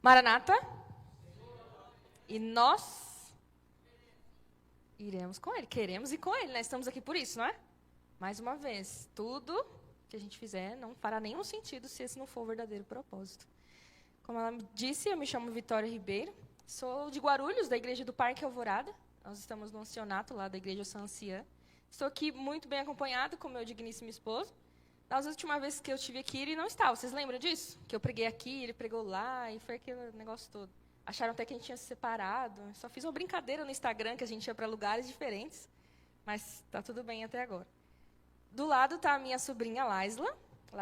Maranata. E nós iremos com ele. Queremos ir com ele, né? Estamos aqui por isso, não é? Mais uma vez, tudo que a gente fizer não fará nenhum sentido se esse não for o verdadeiro propósito. Como ela me disse, eu me chamo Vitória Ribeiro. Sou de Guarulhos, da Igreja do Parque Alvorada. Nós estamos no ancianato lá da Igreja São Anciã. Estou aqui muito bem acompanhado com meu digníssimo esposo. Das últimas vezes que eu estive aqui, ele não estava. Vocês lembram disso? Que eu preguei aqui, ele pregou lá, e foi aquele negócio todo. Acharam até que a gente tinha se separado. Só fiz uma brincadeira no Instagram, que a gente ia para lugares diferentes. Mas está tudo bem até agora. Do lado está a minha sobrinha Laisla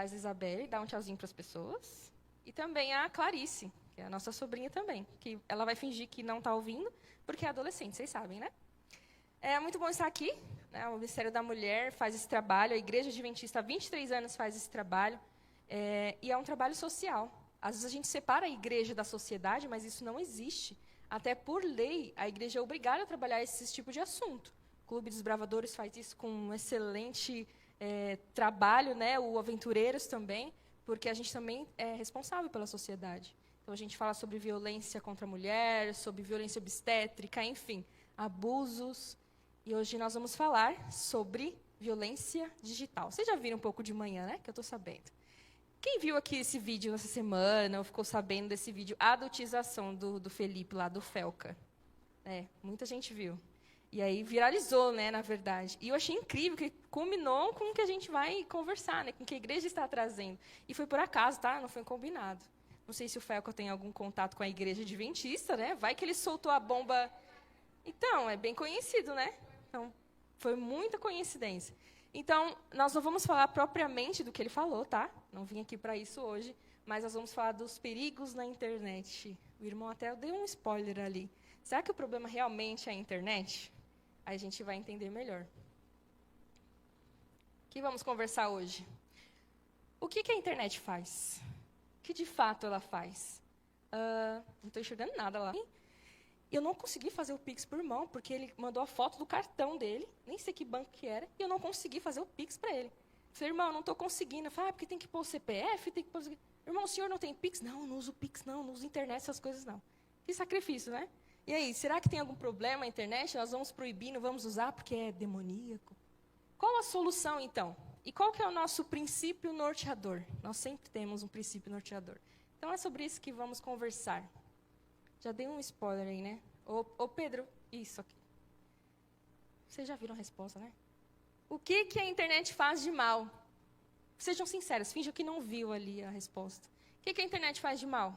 Isabelle, dá um tchauzinho para as pessoas. E também a Clarice, que é a nossa sobrinha também, que ela vai fingir que não está ouvindo, porque é adolescente, vocês sabem, né? É muito bom estar aqui, né? O Ministério da Mulher faz esse trabalho, a Igreja Adventista há 23 anos faz esse trabalho, e é um trabalho social. Às vezes a gente separa a igreja da sociedade, mas isso não existe. Até por lei, a igreja é obrigada a trabalhar esse tipo de assunto. O Clube dos Bravadores faz isso com um excelente trabalho, né? O Aventureiros também, porque a gente também é responsável pela sociedade. Então, a gente fala sobre violência contra a mulher, sobre violência obstétrica, enfim, abusos. E hoje nós vamos falar sobre violência digital. Vocês já viram um pouco de manhã, né? Que eu estou sabendo. Quem viu aqui esse vídeo essa semana, ou ficou sabendo desse vídeo, a adultização do Felipe, lá do Felca? Muita gente viu. E aí viralizou, né, na verdade. E eu achei incrível, que culminou com o que a gente vai conversar, né, com o que a igreja está trazendo. E foi por acaso, tá? Não foi combinado. Não sei se o Felca tem algum contato com a igreja adventista, né? Vai que ele soltou a bomba. Então, é bem conhecido, né? Então, foi muita coincidência. Então, nós não vamos falar propriamente do que ele falou, tá? Não vim aqui para isso hoje, mas nós vamos falar dos perigos na internet. O irmão até deu um spoiler ali. Será que o problema realmente é a internet? Aí a gente vai entender melhor. O que vamos conversar hoje? O que a internet faz? O que de fato ela faz? Não estou enxergando nada lá. Eu não consegui fazer o Pix por irmão, porque ele mandou a foto do cartão dele, nem sei que banco que era, e eu não consegui fazer o Pix para ele. Eu falei, irmão, não estou conseguindo. Eu falei, porque tem que pôr o CPF, tem que pôr... Irmão, o senhor não tem Pix? Não uso Pix, não uso internet, essas coisas não. Que sacrifício, né? E aí, será que tem algum problema na internet? Nós vamos proibir, não vamos usar porque é demoníaco? Qual a solução, então? E qual que é o nosso princípio norteador? Nós sempre temos um princípio norteador. Então, é sobre isso que vamos conversar. Já dei um spoiler aí, né? Ô Pedro, isso aqui. Vocês já viram a resposta, né? O que a internet faz de mal? Sejam sinceros, finjam que não viu ali a resposta. O que a internet faz de mal?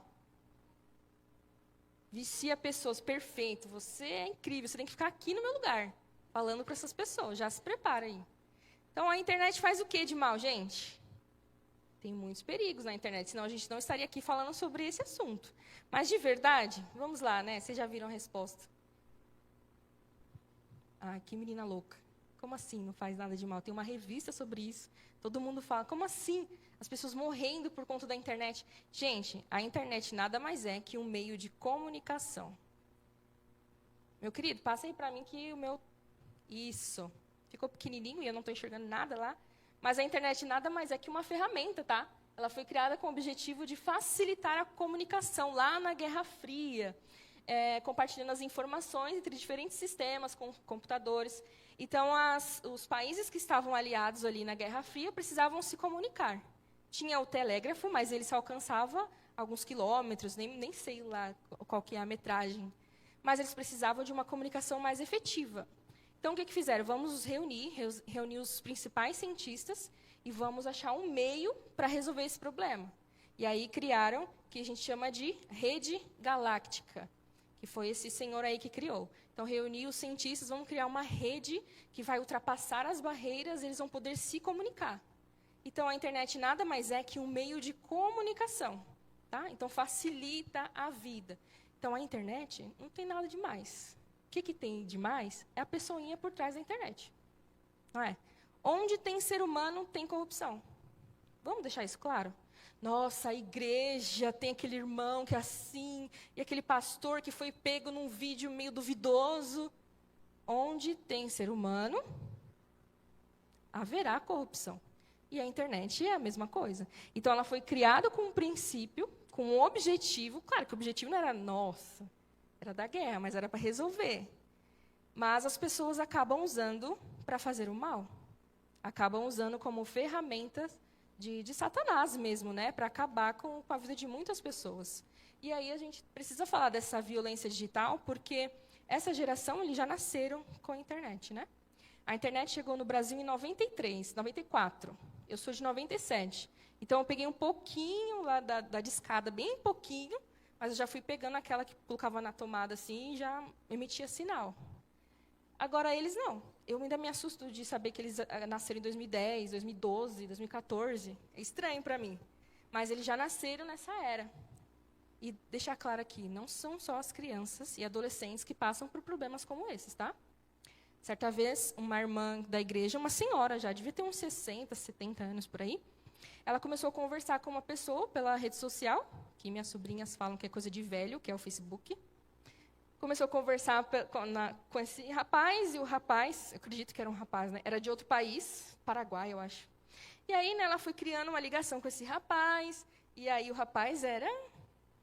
Vicia pessoas, perfeito. Você é incrível, você tem que ficar aqui no meu lugar, falando para essas pessoas. Já se prepara aí. Então, a internet faz o que de mal, gente? Tem muitos perigos na internet, senão a gente não estaria aqui falando sobre esse assunto. Mas, de verdade, vamos lá, né? Vocês já viram a resposta. Ah, que menina louca. Como assim não faz nada de mal? Tem uma revista sobre isso. Todo mundo fala, como assim? As pessoas morrendo por conta da internet. Gente, a internet nada mais é que um meio de comunicação. Meu querido, passa aí para mim que o meu... Isso. Ficou pequenininho e eu não estou enxergando nada lá. Mas a internet nada mais é que uma ferramenta, tá? Ela foi criada com o objetivo de facilitar a comunicação lá na Guerra Fria, compartilhando as informações entre diferentes sistemas, computadores. Então, os países que estavam aliados ali na Guerra Fria precisavam se comunicar. Tinha o telégrafo, mas ele só alcançava alguns quilômetros, nem sei lá qual que é a metragem. Mas eles precisavam de uma comunicação mais efetiva. Então, o que fizeram? Vamos nos reunir os principais cientistas e vamos achar um meio para resolver esse problema. E aí criaram o que a gente chama de rede galáctica, que foi esse senhor aí que criou. Então, reunir os cientistas, vamos criar uma rede que vai ultrapassar as barreiras e eles vão poder se comunicar. Então, a internet nada mais é que um meio de comunicação. Tá? Então, facilita a vida. Então, a internet não tem nada demais. O que tem demais é a pessoinha por trás da internet. Não é? Onde tem ser humano, tem corrupção. Vamos deixar isso claro? Nossa, a igreja tem aquele irmão que é assim, e aquele pastor que foi pego num vídeo meio duvidoso. Onde tem ser humano, haverá corrupção. E a internet é a mesma coisa. Então, ela foi criada com um princípio com um objetivo. Claro que o objetivo não era nossa, era da guerra, mas era para resolver. Mas as pessoas acabam usando para fazer o mal. Acabam usando como ferramentas de Satanás mesmo, né? Para acabar com a vida de muitas pessoas. E aí a gente precisa falar dessa violência digital, porque essa geração, eles já nasceram com a internet, né? A internet chegou no Brasil em 93, 94. Eu sou de 97. Então, eu peguei um pouquinho lá da discada, bem pouquinho, mas eu já fui pegando aquela que colocava na tomada assim e já emitia sinal. Agora, eles não. Eu ainda me assusto de saber que eles nasceram em 2010, 2012, 2014. É estranho para mim. Mas eles já nasceram nessa era. E deixar claro aqui, não são só as crianças e adolescentes que passam por problemas como esses, tá? Certa vez, uma irmã da igreja, uma senhora já, devia ter uns 60, 70 anos por aí, ela começou a conversar com uma pessoa pela rede social, que minhas sobrinhas falam que é coisa de velho, que é o Facebook. Começou a conversar com esse rapaz, e o rapaz, eu acredito que era um rapaz, né? Era de outro país, Paraguai, eu acho. E aí, né, ela foi criando uma ligação com esse rapaz, e aí o rapaz era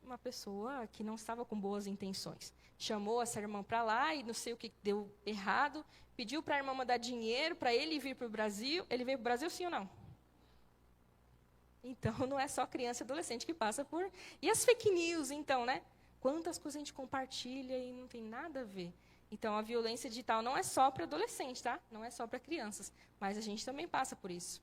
uma pessoa que não estava com boas intenções. Chamou essa irmã para lá e não sei o que deu errado, pediu para a irmã mandar dinheiro para ele vir para o Brasil. Ele veio para o Brasil, sim ou não? Então, não é só criança e adolescente que passa por... E as fake news, então, né? Quantas coisas a gente compartilha e não tem nada a ver. Então, a violência digital não é só para adolescente, tá? Não é só para crianças, mas a gente também passa por isso.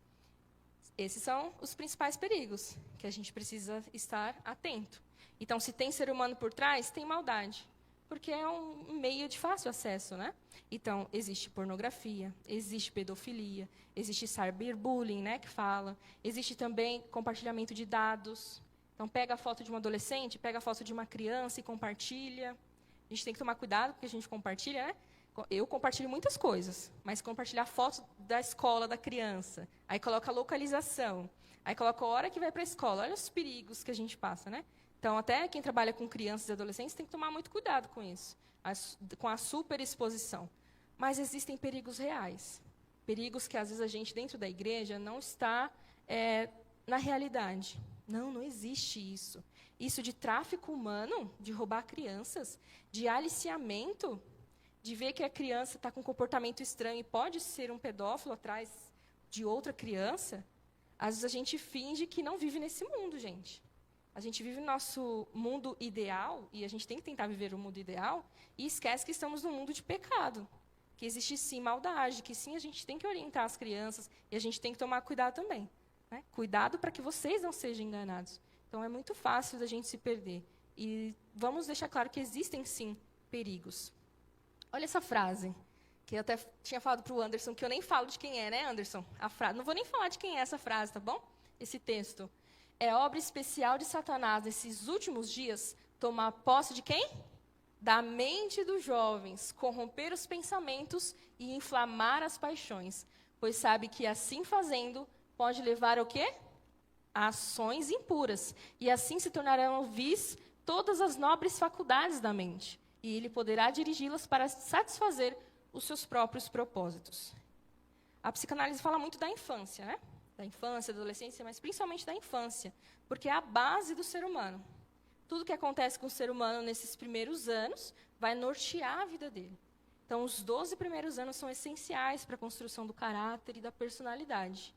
Esses são os principais perigos que a gente precisa estar atento. Então, se tem ser humano por trás, tem maldade, porque é um meio de fácil acesso, né? Então, existe pornografia, existe pedofilia, existe cyberbullying, né, que fala, existe também compartilhamento de dados. Então, pega a foto de um adolescente, pega a foto de uma criança e compartilha. A gente tem que tomar cuidado com o que a gente compartilha, né? Eu compartilho muitas coisas, mas compartilhar foto da escola da criança, aí coloca a localização, aí coloca a hora que vai para a escola. Olha os perigos que a gente passa, né? Então, até quem trabalha com crianças e adolescentes tem que tomar muito cuidado com isso, com a superexposição. Mas existem perigos reais, perigos que, às vezes, a gente, dentro da igreja, não está na realidade. Não existe isso. Isso de tráfico humano, de roubar crianças, de aliciamento, de ver que a criança está com um comportamento estranho e pode ser um pedófilo atrás de outra criança, às vezes a gente finge que não vive nesse mundo, gente. A gente vive no nosso mundo ideal, e a gente tem que tentar viver o mundo ideal, e esquece que estamos num mundo de pecado, que existe sim maldade, que sim a gente tem que orientar as crianças, e a gente tem que tomar cuidado também. Né? Cuidado para que vocês não sejam enganados. Então, é muito fácil da gente se perder. E vamos deixar claro que existem, sim, perigos. Olha essa frase, que eu até tinha falado para o Anderson, que eu nem falo de quem é, né, Anderson? A frase, não vou nem falar de quem é essa frase, tá bom? Esse texto. É obra especial de Satanás, nesses últimos dias, tomar posse de quem? Da mente dos jovens, corromper os pensamentos e inflamar as paixões, pois sabe que, assim fazendo, pode levar ao quê? A ações impuras, e assim se tornarão vis todas as nobres faculdades da mente, e ele poderá dirigi-las para satisfazer os seus próprios propósitos. A psicanálise fala muito da infância, né? Da infância, da adolescência, mas principalmente da infância, porque é a base do ser humano. Tudo que acontece com o ser humano nesses primeiros anos vai nortear a vida dele. Então, os 12 primeiros anos são essenciais para a construção do caráter e da personalidade.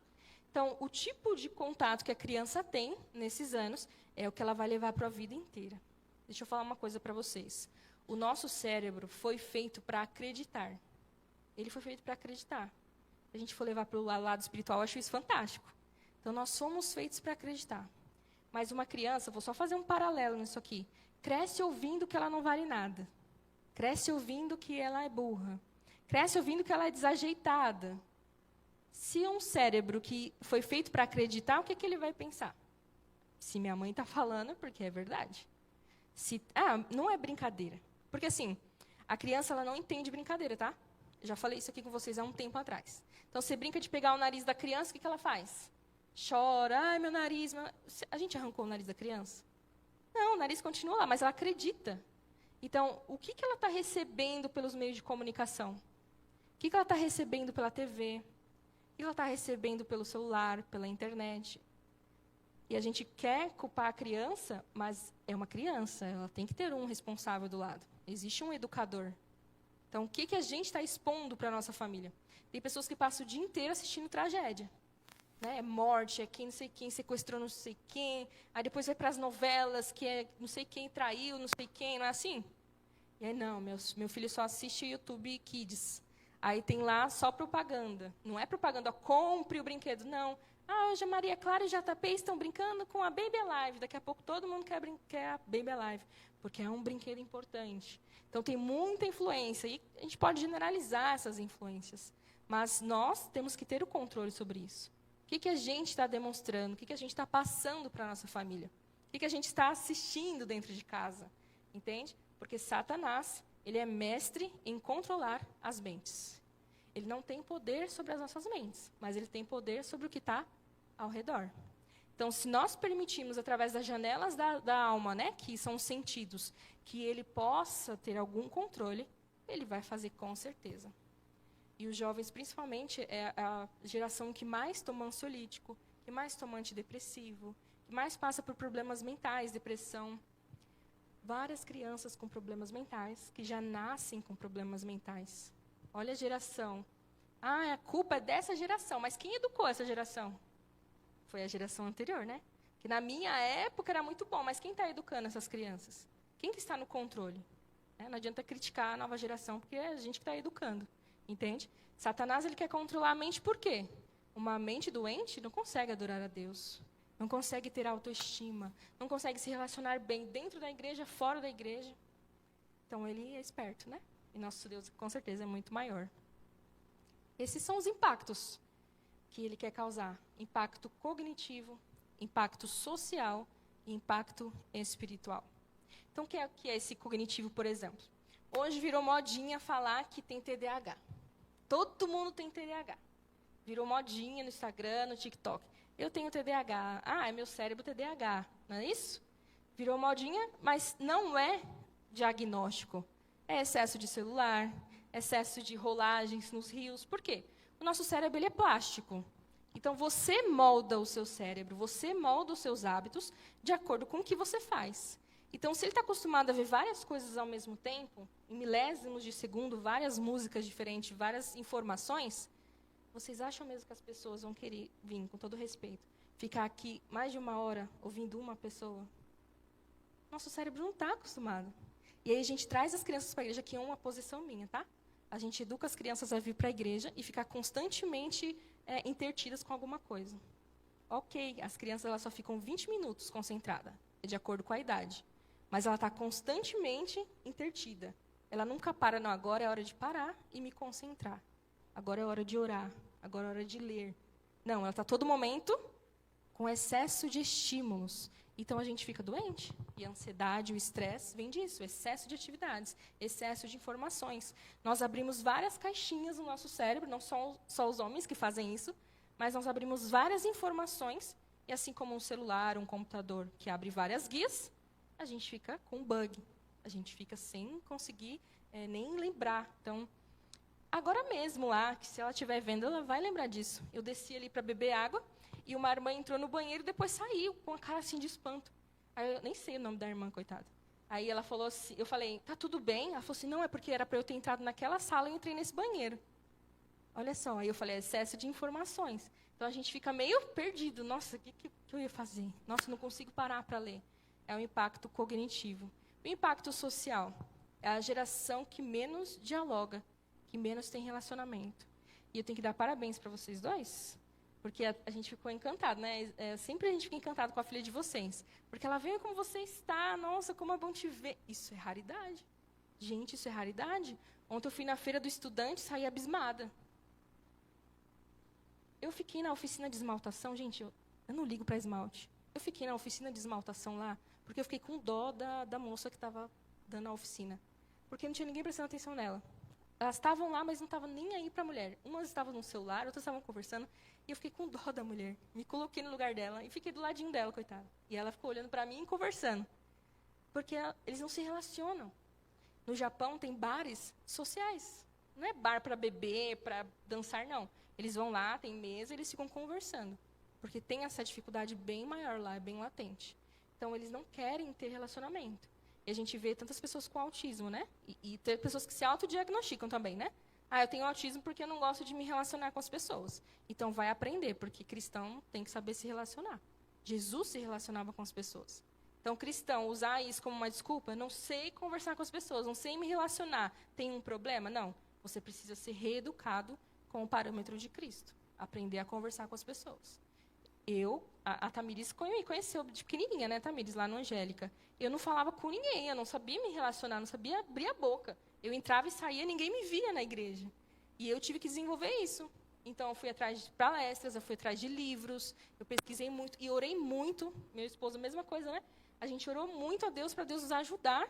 Então, o tipo de contato que a criança tem nesses anos é o que ela vai levar para a vida inteira. Deixa eu falar uma coisa para vocês. O nosso cérebro foi feito para acreditar. Ele foi feito para acreditar. Se a gente for levar para o lado espiritual, eu acho isso fantástico. Então, nós somos feitos para acreditar. Mas uma criança, vou só fazer um paralelo nisso aqui, cresce ouvindo que ela não vale nada. Cresce ouvindo que ela é burra. Cresce ouvindo que ela é desajeitada. Se um cérebro que foi feito para acreditar, o que ele vai pensar? Se minha mãe está falando, porque é verdade. Não é brincadeira. Porque, assim, a criança ela não entende brincadeira, tá? Eu já falei isso aqui com vocês há um tempo atrás. Então, você brinca de pegar o nariz da criança, o que ela faz? Chora, ai, meu nariz. A gente arrancou o nariz da criança? Não, o nariz continua lá, mas ela acredita. Então, o que ela está recebendo pelos meios de comunicação? O que ela está recebendo pela TV? O que ela está recebendo pelo celular, pela internet? E a gente quer culpar a criança, mas é uma criança, ela tem que ter um responsável do lado. Existe um educador. Então, o que a gente está expondo para a nossa família? Tem pessoas que passam o dia inteiro assistindo tragédia. Né? É morte, é quem não sei quem sequestrou não sei quem. Aí depois vai para as novelas, que é não sei quem traiu, não sei quem, não é assim? E aí, não, meu filho só assiste YouTube Kids. Aí tem lá só propaganda. Não é propaganda, ó, compre o brinquedo, não. Hoje a Maria Clara e o JP estão brincando com a Baby Alive. Daqui a pouco todo mundo quer a Baby Alive, porque é um brinquedo importante. Então, tem muita influência. E a gente pode generalizar essas influências. Mas nós temos que ter o controle sobre isso. O que a gente está demonstrando? O que a gente está passando para a nossa família? O que a gente está assistindo dentro de casa? Entende? Porque Satanás, ele é mestre em controlar as mentes. Ele não tem poder sobre as nossas mentes, mas ele tem poder sobre o que está ao redor. Então, se nós permitirmos, através das janelas da alma, né, que são os sentidos, que ele possa ter algum controle, ele vai fazer com certeza. E os jovens, principalmente, é a geração que mais toma ansiolítico, que mais toma antidepressivo, que mais passa por problemas mentais, depressão. Várias crianças com problemas mentais, que já nascem com problemas mentais. Olha a geração. A culpa é dessa geração, mas quem educou essa geração? Foi a geração anterior, né? Que na minha época era muito bom, mas quem está educando essas crianças? Quem que está no controle? Não adianta criticar a nova geração, porque é a gente que está educando. Entende? Satanás, ele quer controlar a mente por quê? Uma mente doente não consegue adorar a Deus. Não consegue ter autoestima. Não consegue se relacionar bem dentro da igreja, fora da igreja. Então, ele é esperto, né? E nosso Deus, com certeza, é muito maior. Esses são os impactos que ele quer causar. Impacto cognitivo, impacto social e impacto espiritual. Então, o que é esse cognitivo, por exemplo? Hoje virou modinha falar que tem TDAH. Todo mundo tem TDAH. Virou modinha no Instagram, no TikTok. Eu tenho TDAH. É meu cérebro TDAH. Não é isso? Virou modinha, mas não é diagnóstico. É excesso de celular, excesso de rolagens nos rios. Por quê? O nosso cérebro, ele é plástico. Então, você molda o seu cérebro, você molda os seus hábitos de acordo com o que você faz. Então, se ele está acostumado a ver várias coisas ao mesmo tempo, em milésimos de segundo, várias músicas diferentes, várias informações, vocês acham mesmo que as pessoas vão querer vir, com todo respeito, ficar aqui mais de uma hora ouvindo uma pessoa? Nosso cérebro não está acostumado. E aí a gente traz as crianças para a igreja, que é uma posição minha, tá? A gente educa as crianças a vir para a igreja e ficar constantemente intertidas com alguma coisa. Ok, as crianças elas só ficam 20 minutos concentradas, de acordo com a idade. Mas ela está constantemente intertida. Ela nunca para, não, agora é hora de parar e me concentrar. Agora é hora de orar, agora é hora de ler. Não, ela está todo momento com excesso de estímulos. Então a gente fica doente. E a ansiedade, o estresse vem disso, excesso de atividades, excesso de informações. Nós abrimos várias caixinhas no nosso cérebro, não só os homens que fazem isso, mas nós abrimos várias informações, e assim como um celular, um computador que abre várias guias, a gente fica com bug. A gente fica sem conseguir nem lembrar. Então, agora mesmo lá, que se ela estiver vendo, ela vai lembrar disso. Eu desci ali para beber água, e uma irmã entrou no banheiro e depois saiu, com a cara assim de espanto. Aí eu nem sei o nome da irmã, coitada. Aí ela falou assim, eu falei, tá tudo bem? Ela falou assim, não, é porque era para eu ter entrado naquela sala e eu entrei nesse banheiro. Olha só, aí eu falei, excesso de informações. Então a gente fica meio perdido. Nossa, o que eu ia fazer? Nossa, não consigo parar para ler. É um impacto cognitivo. O impacto social é a geração que menos dialoga, que menos tem relacionamento. E eu tenho que dar parabéns para vocês dois, porque a gente ficou encantado, né? Sempre a gente fica encantado com a filha de vocês. Porque ela vem como você está, nossa, como é bom te ver. Isso é raridade. Gente, isso é raridade. Ontem eu fui na feira do estudante e saí abismada. Eu fiquei na oficina de esmaltação, gente, eu não ligo para esmalte. Eu fiquei na oficina de esmaltação lá, porque eu fiquei com dó da moça que estava dando a oficina. Porque não tinha ninguém prestando atenção nela. Elas estavam lá, mas não estavam nem aí para a mulher. Umas estavam no celular, outras estavam conversando. E eu fiquei com dó da mulher. Me coloquei no lugar dela e fiquei do ladinho dela, coitada. E ela ficou olhando para mim e conversando. Porque eles não se relacionam. No Japão tem bares sociais. Não é bar para beber, para dançar, não. Eles vão lá, tem mesa, eles ficam conversando. Porque tem essa dificuldade bem maior lá, é bem latente. Então, eles não querem ter relacionamento. E a gente vê tantas pessoas com autismo, né? E tem pessoas que se autodiagnosticam também, né? Ah, eu tenho autismo porque eu não gosto de me relacionar com as pessoas. Então, vai aprender, porque cristão tem que saber se relacionar. Jesus se relacionava com as pessoas. Então, cristão, usar isso como uma desculpa, não sei conversar com as pessoas, não sei me relacionar, tem um problema? Não. Você precisa ser reeducado com o parâmetro de Cristo. Aprender a conversar com as pessoas. A Tamires me conheceu de pequenininha, né, Tamires, lá no Angélica. Eu não falava com ninguém, eu não sabia me relacionar, não sabia abrir a boca. Eu entrava e saía, ninguém me via na igreja. E eu tive que desenvolver isso. Então, eu fui atrás de palestras, eu fui atrás de livros, eu pesquisei muito e orei muito. Meu esposo, a mesma coisa, né? A gente orou muito a Deus para Deus nos ajudar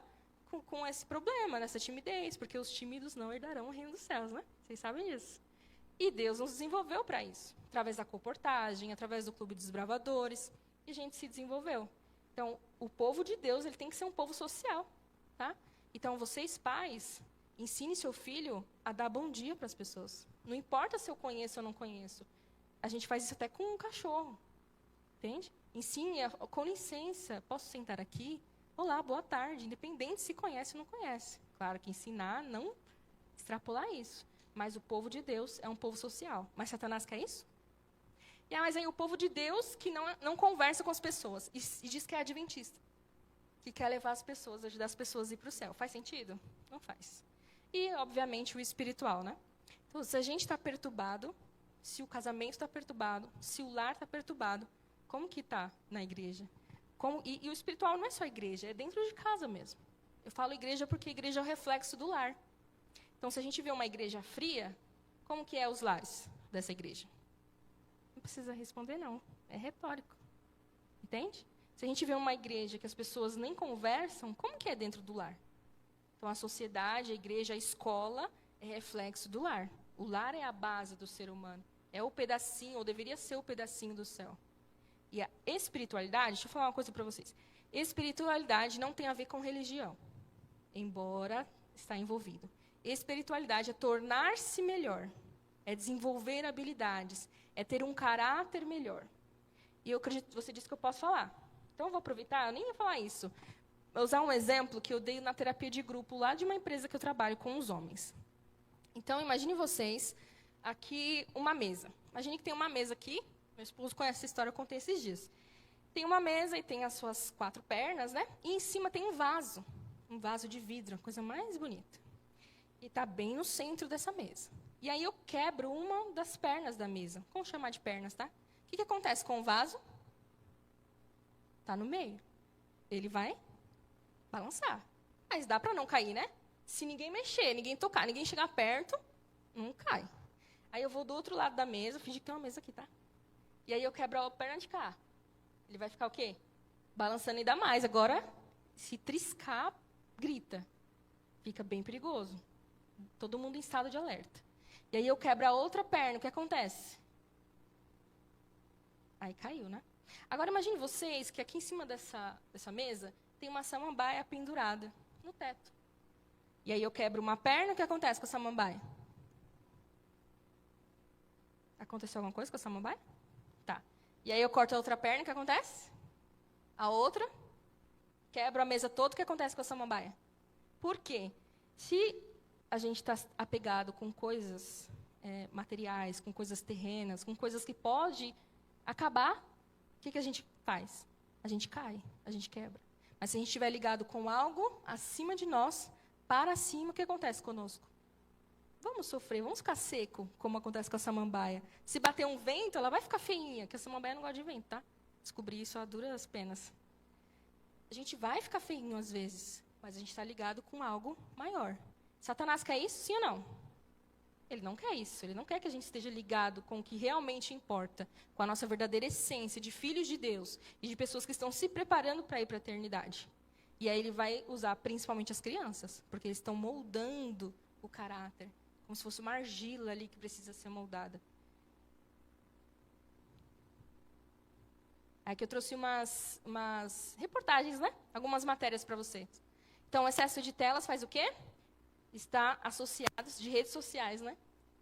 com esse problema, nessa timidez, porque os tímidos não herdarão o reino dos céus, né? Vocês sabem disso. E Deus nos desenvolveu para isso, através da comportagem, através do Clube dos Bravadores, e a gente se desenvolveu. Então, o povo de Deus, ele tem que ser um povo social, tá? Então, vocês pais, ensine seu filho a dar bom dia para as pessoas. Não importa se eu conheço ou não conheço. A gente faz isso até com um cachorro, entende? Ensine, com licença, posso sentar aqui? Olá, boa tarde, independente se conhece ou não conhece. Claro que ensinar, não extrapolar isso. Mas o povo de Deus é um povo social. Mas Satanás quer isso? Mas aí o povo de Deus que não conversa com as pessoas e diz que é adventista. Que quer levar as pessoas, ajudar as pessoas a ir para o céu. Faz sentido? Não faz. E, obviamente, o espiritual, né? Então, se a gente está perturbado, se o casamento está perturbado, se o lar está perturbado, como que está na igreja? E o espiritual não é só igreja, é dentro de casa mesmo. Eu falo igreja porque a igreja é o reflexo do lar. Então, se a gente vê uma igreja fria, como que é os lares dessa igreja? Não precisa responder, não. É retórico. Entende? Se a gente vê uma igreja que as pessoas nem conversam, como que é dentro do lar? Então, a sociedade, a igreja, a escola é reflexo do lar. O lar é a base do ser humano. É o pedacinho, ou deveria ser o pedacinho do céu. E a espiritualidade, deixa eu falar uma coisa para vocês. Espiritualidade não tem a ver com religião, embora está envolvido. Espiritualidade é tornar-se melhor, é desenvolver habilidades, é ter um caráter melhor. E eu acredito, você disse que eu posso falar. Então, eu vou aproveitar, eu nem ia falar isso. Vou usar um exemplo que eu dei na terapia de grupo lá de uma empresa que eu trabalho com os homens. Então, imagine vocês, aqui, uma mesa. Imagine que tem uma mesa aqui, meu esposo conhece essa história, eu contei esses dias. Tem uma mesa e tem as suas 4 pernas, né? E em cima tem um vaso de vidro, a coisa mais bonita. E está bem no centro dessa mesa. E aí eu quebro uma das pernas da mesa. Vamos chamar de pernas, tá? O que acontece com o vaso? Está no meio. Ele vai balançar. Mas dá para não cair, né? Se ninguém mexer, ninguém tocar, ninguém chegar perto, não cai. Aí eu vou do outro lado da mesa, fingir que tem uma mesa aqui, tá? E aí eu quebro a perna de cá. Ele vai ficar o quê? Balançando ainda mais. Agora, se triscar, grita. Fica bem perigoso. Todo mundo em estado de alerta. E aí eu quebro a outra perna, o que acontece? Aí caiu, né? Agora imagine vocês que aqui em cima dessa mesa tem uma samambaia pendurada no teto. E aí eu quebro uma perna, o que acontece com a samambaia? Aconteceu alguma coisa com a samambaia? Tá. E aí eu corto a outra perna, o que acontece? A outra. Quebro a mesa toda, o que acontece com a samambaia? Por quê? Se a gente está apegado com coisas materiais, com coisas terrenas, com coisas que pode acabar, o que a gente faz? A gente cai, a gente quebra. Mas se a gente estiver ligado com algo acima de nós, para cima, o que acontece conosco? Vamos sofrer, vamos ficar seco, como acontece com a samambaia. Se bater um vento, ela vai ficar feinha, porque a samambaia não gosta de vento, tá? Descobri isso a duras penas. A gente vai ficar feinho às vezes, mas a gente está ligado com algo maior. Satanás quer isso, sim ou não? Ele não quer isso. Ele não quer que a gente esteja ligado com o que realmente importa, com a nossa verdadeira essência de filhos de Deus e de pessoas que estão se preparando para ir para a eternidade. E aí ele vai usar principalmente as crianças, porque eles estão moldando o caráter, como se fosse uma argila ali que precisa ser moldada. Aqui eu trouxe umas reportagens, né? Algumas matérias para vocês. Então, o excesso de telas faz o quê? Está associado, de redes sociais, né?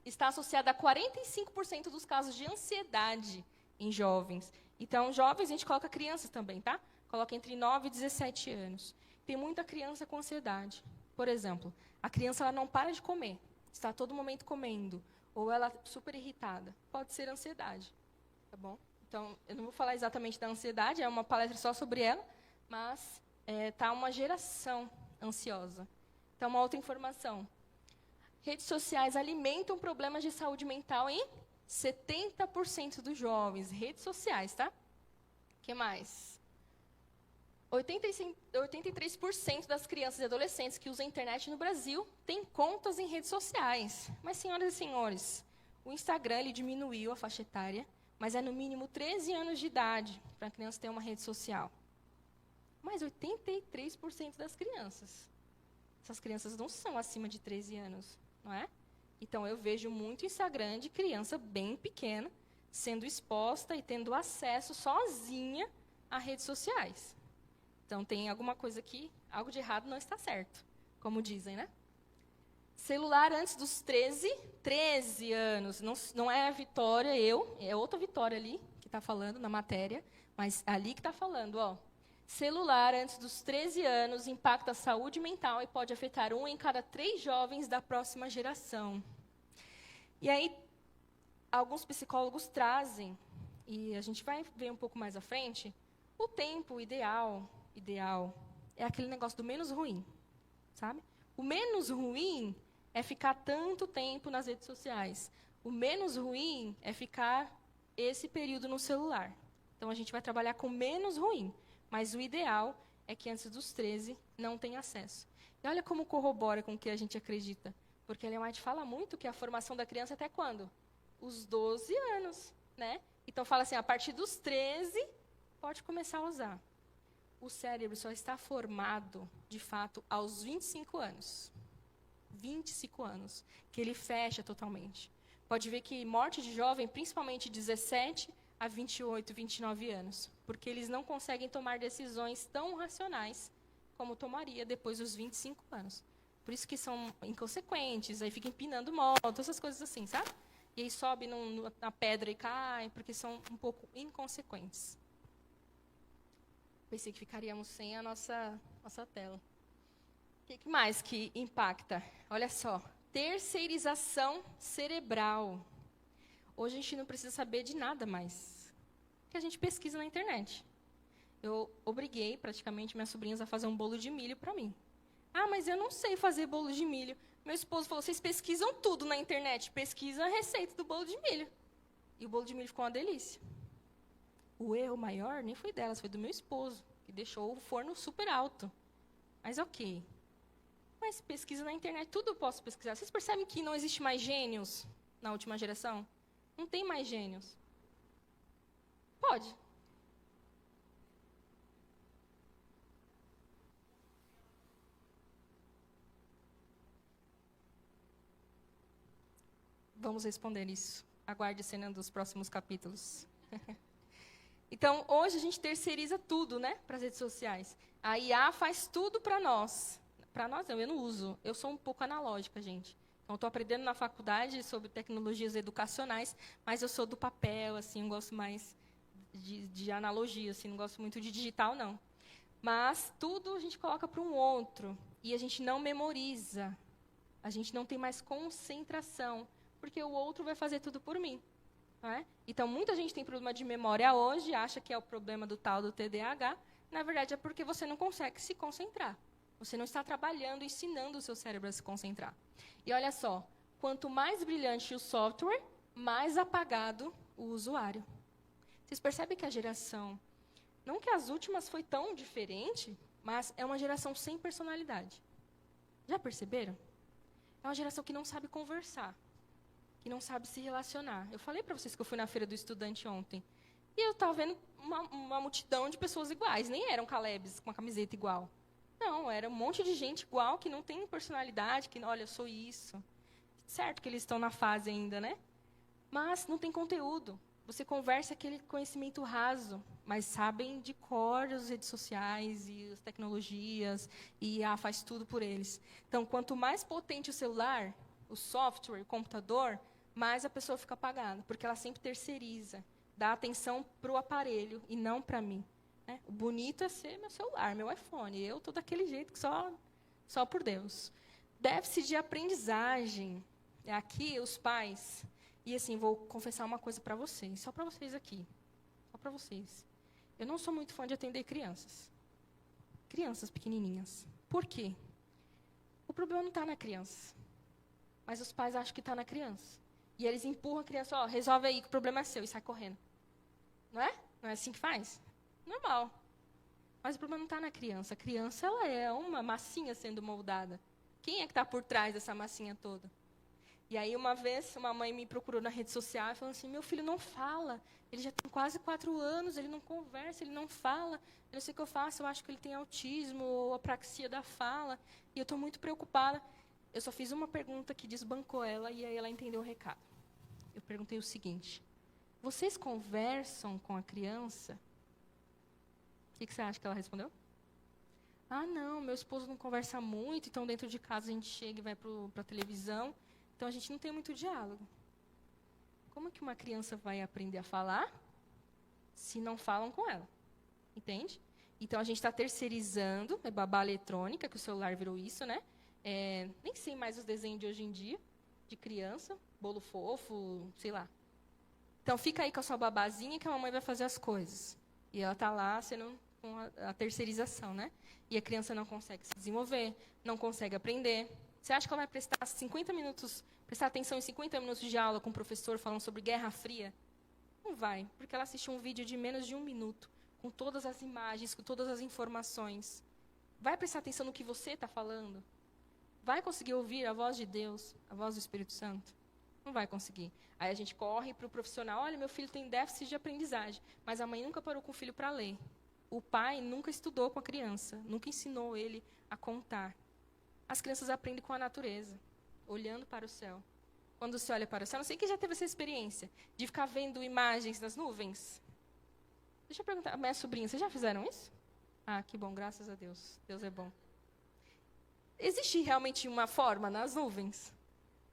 Está associado a 45% dos casos de ansiedade em jovens. Então, jovens, a gente coloca crianças também, tá? Coloca entre 9 e 17 anos. Tem muita criança com ansiedade. Por exemplo, a criança ela não para de comer. Está a todo momento comendo. Ou ela é super irritada. Pode ser ansiedade. Tá bom? Então, eu não vou falar exatamente da ansiedade, é uma palestra só sobre ela, mas tá uma geração ansiosa. Então, uma outra informação. Redes sociais alimentam problemas de saúde mental em 70% dos jovens. Redes sociais, tá? O que mais? 83% das crianças e adolescentes que usam a internet no Brasil têm contas em redes sociais. Mas, senhoras e senhores, o Instagram ele diminuiu a faixa etária, mas é no mínimo 13 anos de idade para a criança ter uma rede social. Mas 83% das crianças. Essas crianças não são acima de 13 anos, não é? Então, eu vejo muito Instagram de criança bem pequena sendo exposta e tendo acesso sozinha a redes sociais. Então, tem alguma coisa aqui, algo de errado não está certo, como dizem, né? Celular antes dos 13 anos. Não é a Vitória, é outra Vitória ali que está falando na matéria, mas ali que está falando, ó. Celular antes dos 13 anos impacta a saúde mental e pode afetar 1 em cada 3 jovens da próxima geração. E aí, alguns psicólogos trazem, e a gente vai ver um pouco mais à frente, o tempo ideal é aquele negócio do menos ruim, sabe? O menos ruim é ficar tanto tempo nas redes sociais. O menos ruim é ficar esse período no celular. Então, a gente vai trabalhar com menos ruim. Mas o ideal é que antes dos 13 não tenha acesso. E olha como corrobora com o que a gente acredita. Porque a Ellen White fala muito que a formação da criança é até quando? Os 12 anos, né? Então, fala assim, a partir dos 13, pode começar a usar. O cérebro só está formado, de fato, aos 25 anos. 25 anos, que ele fecha totalmente. Pode ver que morte de jovem, principalmente 17 a 28, 29 anos, porque eles não conseguem tomar decisões tão racionais como tomaria depois dos 25 anos. Por isso que são inconsequentes, aí fica empinando moto, essas coisas assim, sabe? E aí sobe na pedra e cai, porque são um pouco inconsequentes. Pensei que ficaríamos sem a nossa tela. O que mais que impacta? Olha só, terceirização cerebral. Hoje a gente não precisa saber de nada mais, porque a gente pesquisa na internet. Eu obriguei praticamente minhas sobrinhas a fazer um bolo de milho para mim. Ah, mas eu não sei fazer bolo de milho. Meu esposo falou, vocês pesquisam tudo na internet, pesquisa a receita do bolo de milho. E o bolo de milho ficou uma delícia. O erro maior nem foi delas, foi do meu esposo, que deixou o forno super alto. Mas ok. Mas pesquisa na internet, tudo eu posso pesquisar. Vocês percebem que não existe mais gênios na última geração? Não tem mais gênios. Pode. Vamos responder isso. Aguarde a cena dos próximos capítulos. Então, hoje a gente terceiriza tudo, né, para as redes sociais. A IA faz tudo para nós. Para nós, não, eu não uso. Eu sou um pouco analógica, gente. Então, estou aprendendo na faculdade sobre tecnologias educacionais, mas eu sou do papel, assim, eu gosto mais de analogia, assim, não gosto muito de digital, não. Mas tudo a gente coloca para um outro, e a gente não memoriza. A gente não tem mais concentração, porque o outro vai fazer tudo por mim. Não é? Então, muita gente tem problema de memória hoje, acha que é o problema do tal do TDAH. Na verdade, é porque você não consegue se concentrar. Você não está trabalhando, ensinando o seu cérebro a se concentrar. E olha só, quanto mais brilhante o software, mais apagado o usuário. Vocês percebem que a geração, não que as últimas foi tão diferente, mas é uma geração sem personalidade. Já perceberam? É uma geração que não sabe conversar, que não sabe se relacionar. Eu falei para vocês que eu fui na Feira do Estudante ontem, e eu estava vendo uma multidão de pessoas iguais, nem eram Calebs com a camiseta igual. Não, era um monte de gente igual, que não tem personalidade, que, olha, eu sou isso. Certo que eles estão na fase ainda, né? Mas não tem conteúdo. Você conversa aquele conhecimento raso, mas sabem de cor as redes sociais e as tecnologias, e faz tudo por eles. Então, quanto mais potente o celular, o software, o computador, mais a pessoa fica apagada, porque ela sempre terceiriza. dar atenção para o aparelho e não para mim. Né? O bonito é ser meu celular, meu iPhone. Eu estou daquele jeito que só por Deus. Déficit de aprendizagem. Aqui, os pais... E, assim, vou confessar uma coisa para vocês. Só para vocês aqui. Só para vocês. Eu não sou muito fã de atender crianças. Crianças pequenininhas. Por quê? O problema não está na criança. Mas os pais acham que está na criança. E eles empurram a criança, ó, resolve aí, que o problema é seu, e sai correndo. Não é? Não é assim que faz? Normal. Mas o problema não está na criança. A criança, ela é uma massinha sendo moldada. Quem é que está por trás dessa massinha toda? E aí, uma vez, uma mãe me procurou na rede social e falou assim, meu filho não fala, ele já tem quase 4 anos, ele não conversa, ele não fala, eu não sei o que eu faço, eu acho que ele tem autismo ou apraxia da fala, e eu estou muito preocupada. Eu só fiz uma pergunta que desbancou ela, e aí ela entendeu o recado. Eu perguntei o seguinte, vocês conversam com a criança? O que você acha que ela respondeu? Ah, não, meu esposo não conversa muito, então dentro de casa a gente chega e vai para a televisão, então a gente não tem muito diálogo. Como que uma criança vai aprender a falar se não falam com ela? Entende? Então a gente está terceirizando, é babá eletrônica, que o celular virou isso, né? Nem sei mais os desenhos de hoje em dia, de criança, bolo fofo, sei lá. Então fica aí com a sua babazinha que a mamãe vai fazer as coisas. E ela está lá sendo com a terceirização, né? E a criança não consegue se desenvolver, não consegue aprender. Você acha que ela vai prestar atenção em 50 minutos de aula com o professor falando sobre Guerra Fria? Não vai, porque ela assiste um vídeo de menos de 1 minuto, com todas as imagens, com todas as informações. Vai prestar atenção no que você está falando? Vai conseguir ouvir a voz de Deus, a voz do Espírito Santo? Não vai conseguir. Aí a gente corre para o profissional, olha, meu filho tem déficit de aprendizagem, mas a mãe nunca parou com o filho para ler. O pai nunca estudou com a criança, nunca ensinou ele a contar. As crianças aprendem com a natureza, olhando para o céu. Quando você olha para o céu, não sei quem já teve essa experiência, de ficar vendo imagens das nuvens. Deixa eu perguntar, minha sobrinha, vocês já fizeram isso? Ah, que bom, graças a Deus. Deus é bom. Existe realmente uma forma nas nuvens?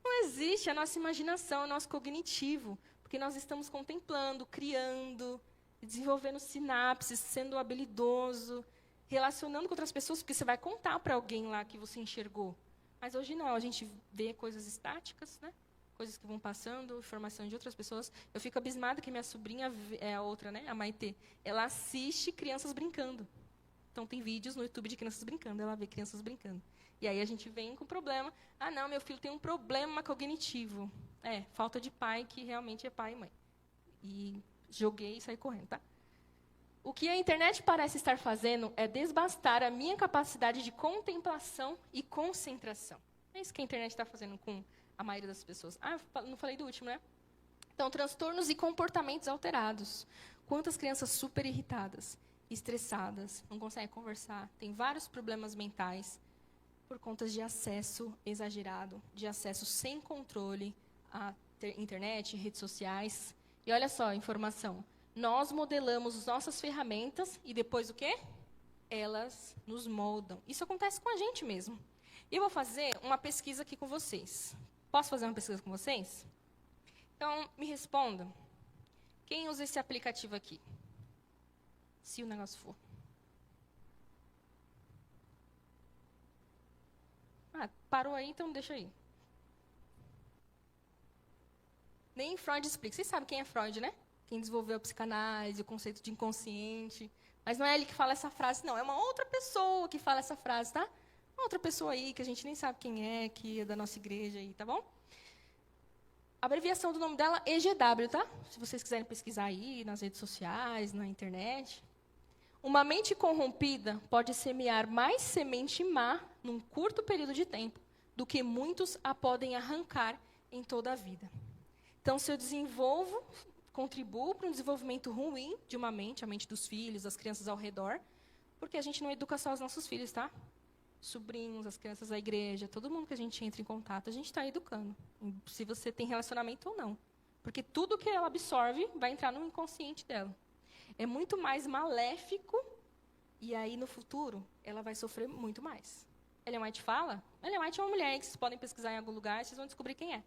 Não existe, é a nossa imaginação, é o nosso cognitivo, porque nós estamos contemplando, criando, desenvolvendo sinapses, sendo habilidoso, relacionando com outras pessoas, porque você vai contar para alguém lá que você enxergou. Mas hoje não, a gente vê coisas estáticas, né? Coisas que vão passando, informação de outras pessoas. Eu fico abismada que minha sobrinha, a outra, né, a Maitê, ela assiste crianças brincando. Então, tem vídeos no YouTube de crianças brincando, ela vê crianças brincando. E aí a gente vem com problema. Ah, não, meu filho tem um problema cognitivo. Falta de pai, que realmente é pai e mãe. E joguei e saí correndo, tá? O que a internet parece estar fazendo é desbastar a minha capacidade de contemplação e concentração. É isso que a internet está fazendo com a maioria das pessoas. Ah, não falei do último, né? Então, transtornos e comportamentos alterados. Quantas crianças super irritadas, estressadas, não conseguem conversar, têm vários problemas mentais por conta de acesso exagerado, de acesso sem controle à internet, redes sociais. E olha só a informação. Nós modelamos as nossas ferramentas e depois o quê? Elas nos moldam. Isso acontece com a gente mesmo. E eu vou fazer uma pesquisa aqui com vocês. Posso fazer uma pesquisa com vocês? Então, me respondam. Quem usa esse aplicativo aqui? Se o negócio for. Parou aí, então deixa aí. Nem Freud explica. Vocês sabem quem é Freud, né? Quem desenvolveu a psicanálise, o conceito de inconsciente. Mas não é ele que fala essa frase, não. É uma outra pessoa que fala essa frase, tá? Uma outra pessoa aí, que a gente nem sabe quem é, que é da nossa igreja aí, tá bom? A abreviação do nome dela é EGW, tá? Se vocês quiserem pesquisar aí, nas redes sociais, na internet. Uma mente corrompida pode semear mais semente má num curto período de tempo do que muitos a podem arrancar em toda a vida. Então, se eu contribuo para um desenvolvimento ruim de uma mente, a mente dos filhos, das crianças ao redor, porque a gente não educa só os nossos filhos, tá? Sobrinhos, as crianças da igreja, todo mundo que a gente entra em contato, a gente está educando. Se você tem relacionamento ou não. Porque tudo que ela absorve vai entrar no inconsciente dela. É muito mais maléfico, e aí, no futuro, ela vai sofrer muito mais. Ellen White fala, Ellen White é uma mulher que vocês podem pesquisar em algum lugar, vocês vão descobrir quem é.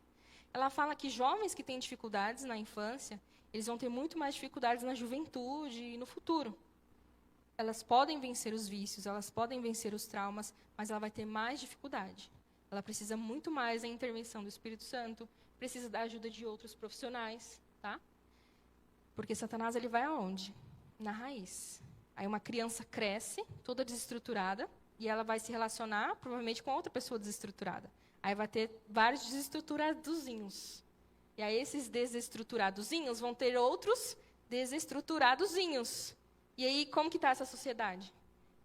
Ela fala que jovens que têm dificuldades na infância, eles vão ter muito mais dificuldades na juventude e no futuro. Elas podem vencer os vícios, elas podem vencer os traumas, mas ela vai ter mais dificuldade. Ela precisa muito mais da intervenção do Espírito Santo, precisa da ajuda de outros profissionais, tá? Porque Satanás, ele vai aonde? Na raiz. Aí uma criança cresce, toda desestruturada, e ela vai se relacionar, provavelmente, com outra pessoa desestruturada. Aí vai ter vários desestruturadozinhos. E aí esses desestruturadozinhos vão ter outros desestruturadozinhos. E aí, como que está essa sociedade?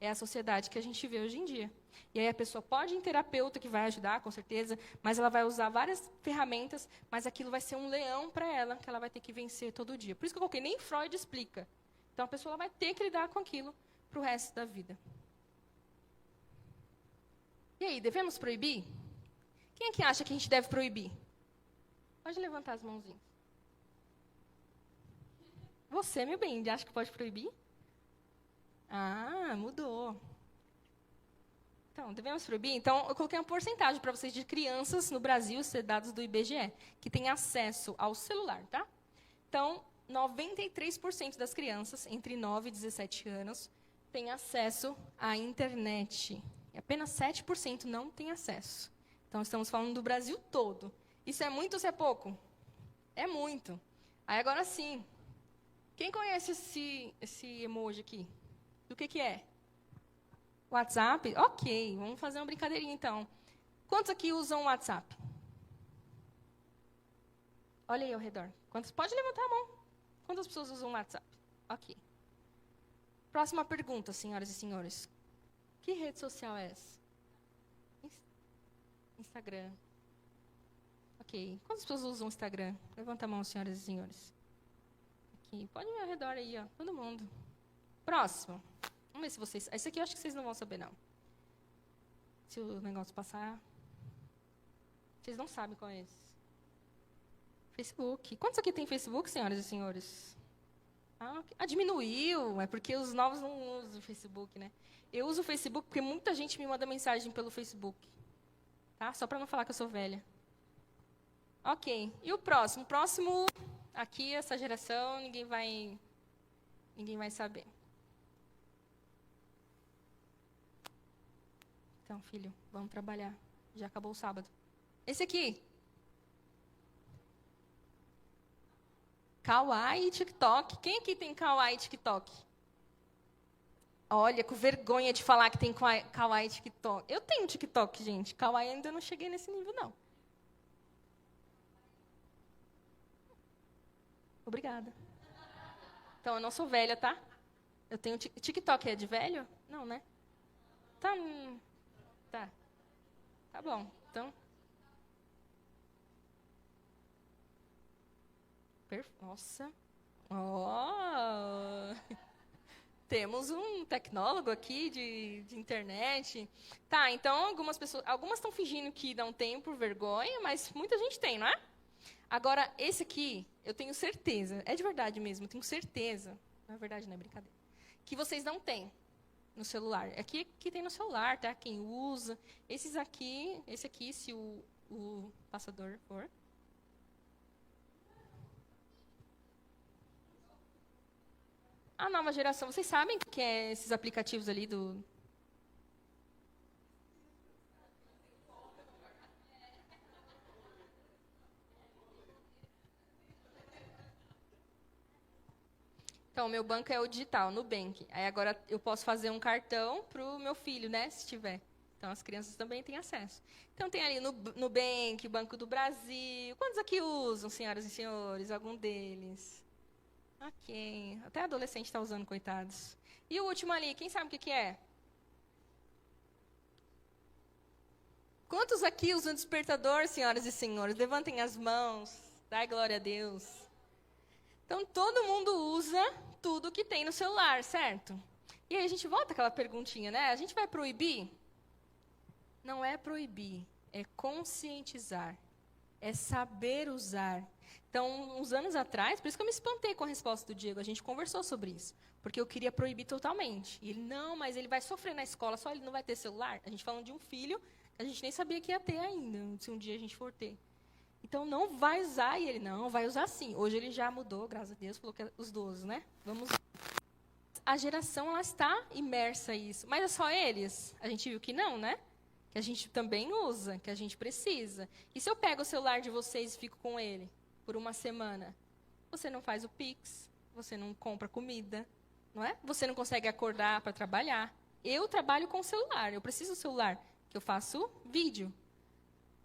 É a sociedade que a gente vê hoje em dia. E aí a pessoa pode ir em terapeuta, que vai ajudar, com certeza, mas ela vai usar várias ferramentas, mas aquilo vai ser um leão para ela, que ela vai ter que vencer todo dia. Por isso que eu coloquei, nem Freud explica. Então a pessoa vai ter que lidar com aquilo para o resto da vida. E aí, devemos proibir? Quem é que acha que a gente deve proibir? Pode levantar as mãozinhas. Você, meu bem, acha que pode proibir? Ah, mudou. Então, devemos proibir? Então, eu coloquei uma porcentagem para vocês de crianças no Brasil, esses dados do IBGE, que têm acesso ao celular, tá? Então, 93% das crianças entre 9 e 17 anos têm acesso à internet. E apenas 7% não têm acesso. Então, estamos falando do Brasil todo. Isso é muito ou isso é pouco? É muito. Aí, agora sim. Quem conhece esse emoji aqui? Do que é? WhatsApp? Ok, vamos fazer uma brincadeirinha, então. Quantos aqui usam o WhatsApp? Olha aí ao redor. Quantos? Pode levantar a mão. Quantas pessoas usam o WhatsApp? Ok. Próxima pergunta, senhoras e senhores. Que rede social é essa? Instagram. Ok. Quantas pessoas usam o Instagram? Levanta a mão, senhoras e senhores. Aqui. Pode ir ao redor aí, ó. Todo mundo. Próximo. Vamos ver se vocês... Esse aqui eu acho que vocês não vão saber, não. Se o negócio passar... Vocês não sabem qual é esse. Facebook. Quantos aqui tem Facebook, senhoras e senhores? Diminuiu. É porque os novos não usam o Facebook, né? Eu uso o Facebook porque muita gente me manda mensagem pelo Facebook. Tá? Só para não falar que eu sou velha. Ok. E o próximo? O próximo, aqui, essa geração, ninguém vai saber. Então, filho, vamos trabalhar. Já acabou o sábado. Esse aqui. Kawaii e TikTok. Quem aqui tem Kawaii e TikTok? Olha, com vergonha de falar que tem Kawaii e TikTok. Eu tenho TikTok, gente. Kawaii ainda não cheguei nesse nível, não. Obrigada. Então, eu não sou velha, tá? Eu tenho TikTok. É de velho? Não, né? Tá. Tá. Tá bom. Então. Nossa. Temos um tecnólogo aqui de internet. Tá, então algumas estão fingindo que não tem por vergonha, mas muita gente tem, não é? Agora, esse aqui, eu tenho certeza, é de verdade mesmo, eu tenho certeza, na verdade não é brincadeira, que vocês não têm no celular. Aqui que tem no celular, tá? Quem usa. Esse aqui, se o passador for. A nova geração, vocês sabem o que é esses aplicativos ali do... Então, o meu banco é o digital, Nubank. Aí agora eu posso fazer um cartão para o meu filho, né, se tiver. Então, as crianças também têm acesso. Então, tem ali Nubank, Banco do Brasil. Quantos aqui usam, senhoras e senhores? Algum deles? Ok. Até adolescente está usando, coitados. E o último ali, quem sabe o que é? Quantos aqui usam despertador, senhoras e senhores? Levantem as mãos. Dai glória a Deus. Então, todo mundo usa tudo que tem no celular, certo? E aí a gente volta àquela perguntinha, né? A gente vai proibir? Não é proibir, é conscientizar. É saber usar. Então, uns anos atrás, por isso que eu me espantei com a resposta do Diego, a gente conversou sobre isso. Porque eu queria proibir totalmente. E ele, não, mas ele vai sofrer na escola, só ele não vai ter celular. A gente falando de um filho que a gente nem sabia que ia ter ainda, se um dia a gente for ter. Então, não vai usar. E ele, não, vai usar sim. Hoje ele já mudou, graças a Deus, falou que é os 12, né? Vamos. A geração, ela está imersa nisso. Mas é só eles? A gente viu que não, né? Que a gente também usa, que a gente precisa. E se eu pego o celular de vocês e fico com ele por uma semana? Você não faz o Pix, você não compra comida, não é? Você não consegue acordar para trabalhar. Eu trabalho com o celular, eu preciso do celular, que eu faço vídeo.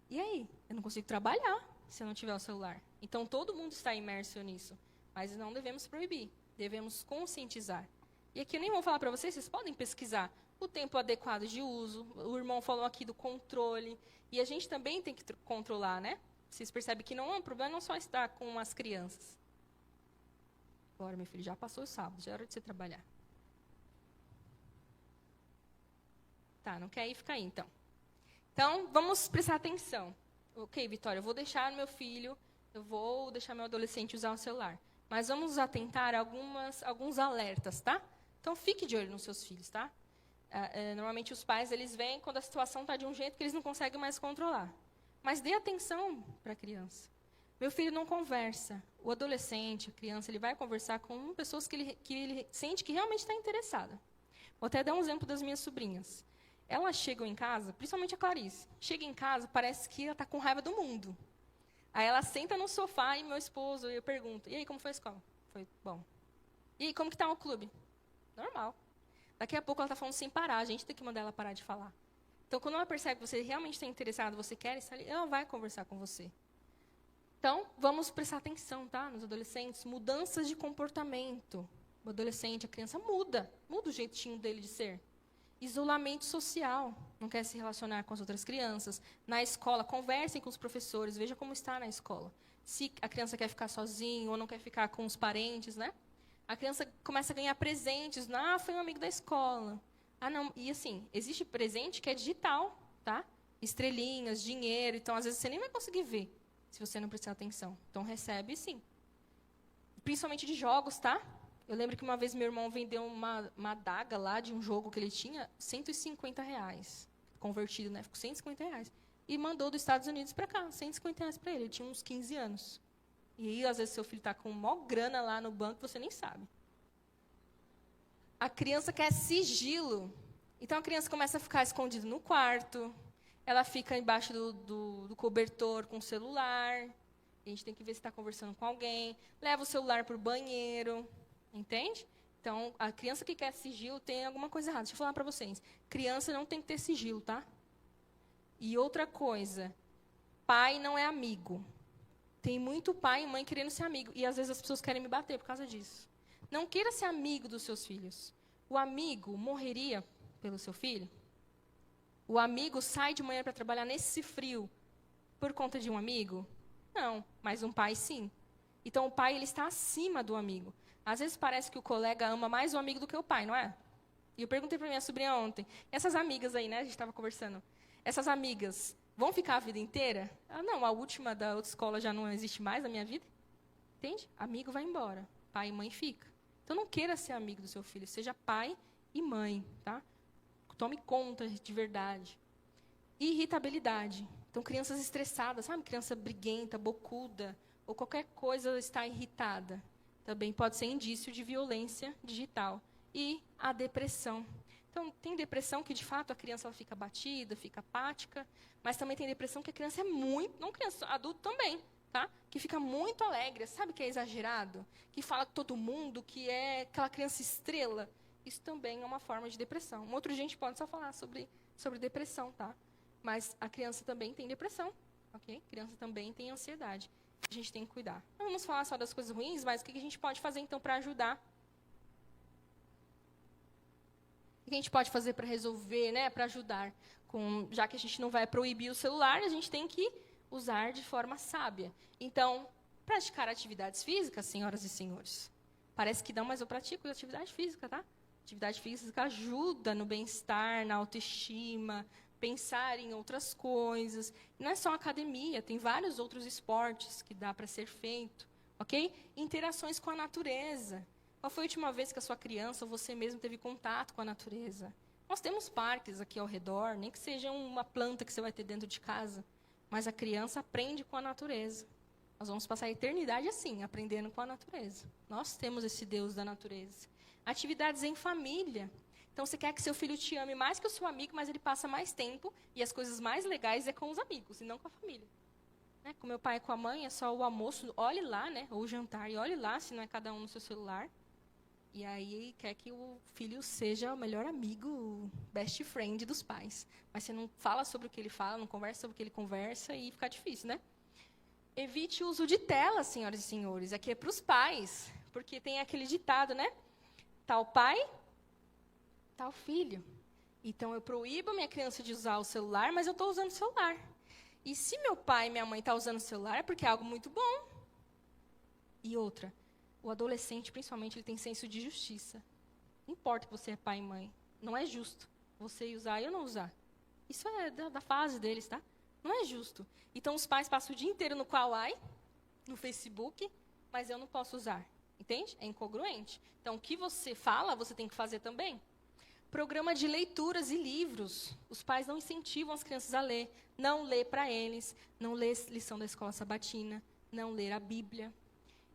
E aí? Eu não consigo trabalhar se eu não tiver o celular. Então, todo mundo está imerso nisso. Mas não devemos proibir, devemos conscientizar. E aqui eu nem vou falar para vocês, vocês podem pesquisar o tempo adequado de uso. O irmão falou aqui do controle. E a gente também tem que controlar, né? Vocês percebem que não é um problema não só estar com as crianças. Agora, meu filho, já passou o sábado, já é hora de você trabalhar. Tá, não quer ir? Fica aí, então. Então, vamos prestar atenção. Ok, Vitória, eu vou deixar meu filho, eu vou deixar meu adolescente usar o celular. Mas vamos atentar a alguns alertas, tá? Então, fique de olho nos seus filhos, tá? Normalmente, os pais, eles vêm quando a situação está de um jeito que eles não conseguem mais controlar. Mas dê atenção para a criança. Meu filho não conversa. O adolescente, a criança, ele vai conversar com pessoas que ele sente que realmente está interessada. Vou até dar um exemplo das minhas sobrinhas. Elas chegam em casa, principalmente a Clarice. Chega em casa, parece que ela está com raiva do mundo. Aí ela senta no sofá e meu esposo, eu pergunto, e aí, como foi a escola? Foi bom. E aí, como que está o clube? Normal. Daqui a pouco ela está falando sem parar, a gente tem que mandar ela parar de falar. Então, quando ela percebe que você realmente está interessado, você quer estar ali, ela vai conversar com você. Então, vamos prestar atenção, tá? Nos adolescentes, mudanças de comportamento. O adolescente, a criança muda o jeitinho dele de ser. Isolamento social, não quer se relacionar com as outras crianças. Na escola, conversem com os professores, veja como está na escola. Se a criança quer ficar sozinha ou não quer ficar com os parentes, né? A criança começa a ganhar presentes. Ah, foi um amigo da escola. Ah, não. E assim, existe presente que é digital, tá? Estrelinhas, dinheiro. Então, às vezes, você nem vai conseguir ver se você não prestar atenção. Então, recebe sim. Principalmente de jogos, tá? Eu lembro que uma vez meu irmão vendeu uma adaga lá de um jogo que ele tinha, R$150. Convertido, né? Ficou R$150. E mandou dos Estados Unidos para cá, R$150 para ele. Ele tinha uns 15 anos. E aí, às vezes, seu filho está com maior grana lá no banco, você nem sabe. A criança quer sigilo. Então, a criança começa a ficar escondida no quarto. Ela fica embaixo do cobertor com o celular. A gente tem que ver se está conversando com alguém. Leva o celular para o banheiro. Entende? Então, a criança que quer sigilo tem alguma coisa errada. Deixa eu falar para vocês. Criança não tem que ter sigilo, tá? E outra coisa. Pai não é amigo. Tem muito pai e mãe querendo ser amigo. E, às vezes, as pessoas querem me bater por causa disso. Não queira ser amigo dos seus filhos. O amigo morreria pelo seu filho? O amigo sai de manhã para trabalhar nesse frio por conta de um amigo? Não, mas um pai sim. Então, o pai ele está acima do amigo. Às vezes parece que o colega ama mais o amigo do que o pai, não é? E eu perguntei para minha sobrinha ontem, essas amigas aí, né, a gente estava conversando, essas amigas vão ficar a vida inteira? Ah, não, a última da outra escola já não existe mais na minha vida. Entende? Amigo vai embora, pai e mãe fica. Então, não queira ser amigo do seu filho, seja pai e mãe, tá? Tome conta de verdade. Irritabilidade. Então, crianças estressadas, sabe? Criança briguenta, bocuda, ou qualquer coisa está irritada. Também pode ser indício de violência digital. E a depressão. Então, tem depressão que, de fato, a criança ela fica abatida, fica apática, mas também tem depressão que a criança é muito, não criança, adulto também, tá? Que fica muito alegre, sabe que é exagerado? Que fala com todo mundo, que é aquela criança estrela. Isso também é uma forma de depressão. Um outro dia a gente pode só falar sobre depressão, tá? Mas a criança também tem depressão, ok? A criança também tem ansiedade. A gente tem que cuidar. Não vamos falar só das coisas ruins, mas o que a gente pode fazer, então, para ajudar? O que a gente pode fazer para resolver, né? Para ajudar? Já que a gente não vai proibir o celular, a gente tem que usar de forma sábia. Então, praticar atividades físicas, senhoras e senhores. Parece que não, mas eu pratico atividade física, tá? Atividade física ajuda no bem-estar, na autoestima, pensar em outras coisas. Não é só academia, tem vários outros esportes que dá para ser feito, ok? Interações com a natureza. Qual foi a última vez que a sua criança ou você mesmo teve contato com a natureza? Nós temos parques aqui ao redor, nem que seja uma planta que você vai ter dentro de casa. mas a criança aprende com a natureza. Nós vamos passar a eternidade assim, aprendendo com a natureza. Nós temos esse Deus da natureza. Atividades em família. Então, você quer que seu filho te ame mais que o seu amigo, mas ele passa mais tempo e as coisas mais legais é com os amigos e não com a família. Né? Com meu pai e com a mãe, é só o almoço, olhe lá, né? Ou o jantar, e olhe lá, se não é cada um no seu celular. E aí quer que o filho seja o melhor amigo, o best friend dos pais. Mas você não fala sobre o que ele fala, não conversa sobre o que ele conversa e fica difícil, né? Evite o uso de tela, senhoras e senhores. Aqui é para os pais, porque tem aquele ditado, né? Tal pai, tal filho. Então, eu proíbo a minha criança de usar o celular, mas eu estou usando o celular. E se meu pai e minha mãe estão usando o celular, é porque é algo muito bom. E outra, o adolescente, principalmente, ele tem senso de justiça. Não importa que você é pai e mãe. Não é justo você usar e eu não usar. Isso é da fase deles, tá? Não é justo. Então, os pais passam o dia inteiro no Kawaii, no Facebook, mas eu não posso usar. Entende? É incongruente. Então, o que você fala, você tem que fazer também. Programa de leituras e livros. Os pais não incentivam as crianças a ler. Não ler para eles. Não ler lição da escola sabatina. Não ler a Bíblia.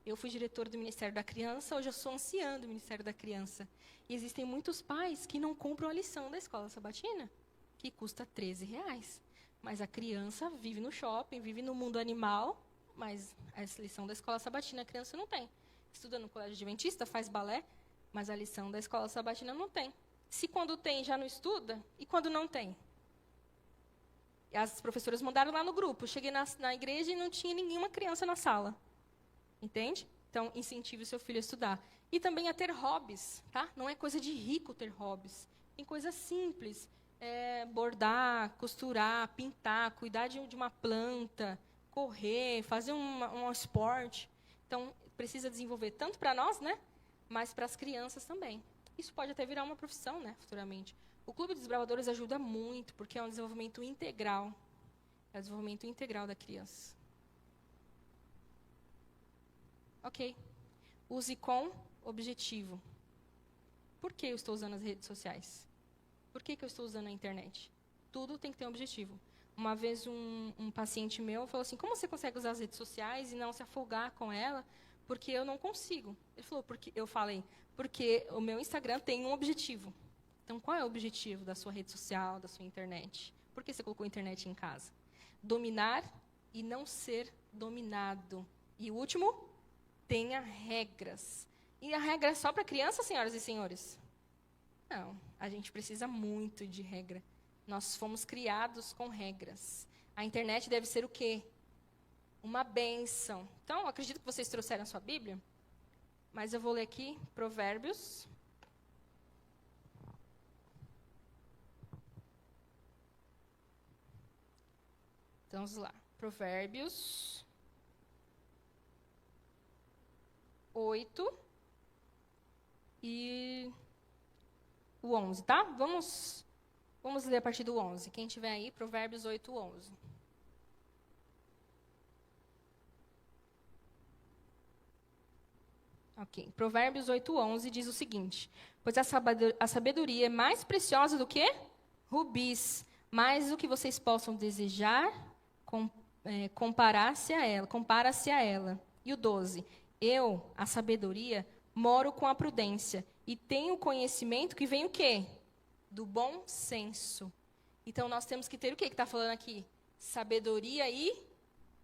Eu fui diretora do Ministério da Criança, hoje eu sou anciã do Ministério da Criança. E existem muitos pais que não compram a lição da escola sabatina, que custa R$13. Mas a criança vive no shopping, vive no mundo animal, mas essa lição da escola sabatina a criança não tem. Estuda no colégio adventista, faz balé, mas a lição da escola sabatina não tem. Se quando tem, já não estuda, e quando não tem? As professoras mandaram lá no grupo. Cheguei na igreja e não tinha nenhuma criança na sala. Entende? Então, incentive o seu filho a estudar. E também a ter hobbies, tá? Não é coisa de rico ter hobbies. Tem coisas simples. Bordar, costurar, pintar, cuidar de uma planta, correr, fazer um esporte. Então, precisa desenvolver tanto para nós, né? Mas para as crianças também. Isso pode até virar uma profissão, né? Futuramente. O Clube dos Desbravadores ajuda muito, porque é um desenvolvimento integral. É o desenvolvimento integral da criança. Ok. Use com objetivo. Por que eu estou usando as redes sociais? Por que eu estou usando a internet? Tudo tem que ter um objetivo. Uma vez um paciente meu falou assim, como você consegue usar as redes sociais e não se afogar com ela? Porque eu não consigo. Ele falou, eu falei, porque o meu Instagram tem um objetivo. Então, qual é o objetivo da sua rede social, da sua internet? Por que você colocou a internet em casa? Dominar e não ser dominado. E o último, tenha regras. E a regra é só para crianças, senhoras e senhores? Não, a gente precisa muito de regra. Nós fomos criados com regras. A internet deve ser o quê? Uma bênção. Então, acredito que vocês trouxeram a sua Bíblia, mas eu vou ler aqui Provérbios. Então, vamos lá. Provérbios 8 e o 11, tá? Vamos ler a partir do 11. Quem tiver aí, Provérbios 8, 11. Ok. Provérbios 8, 11 diz o seguinte: pois a sabedoria é mais preciosa do que rubis, mais do que vocês possam desejar, compara-se a ela. E o 12. Eu, a sabedoria, moro com a prudência e tenho conhecimento que vem o quê? Do bom senso. Então, nós temos que ter o que está falando aqui? Sabedoria e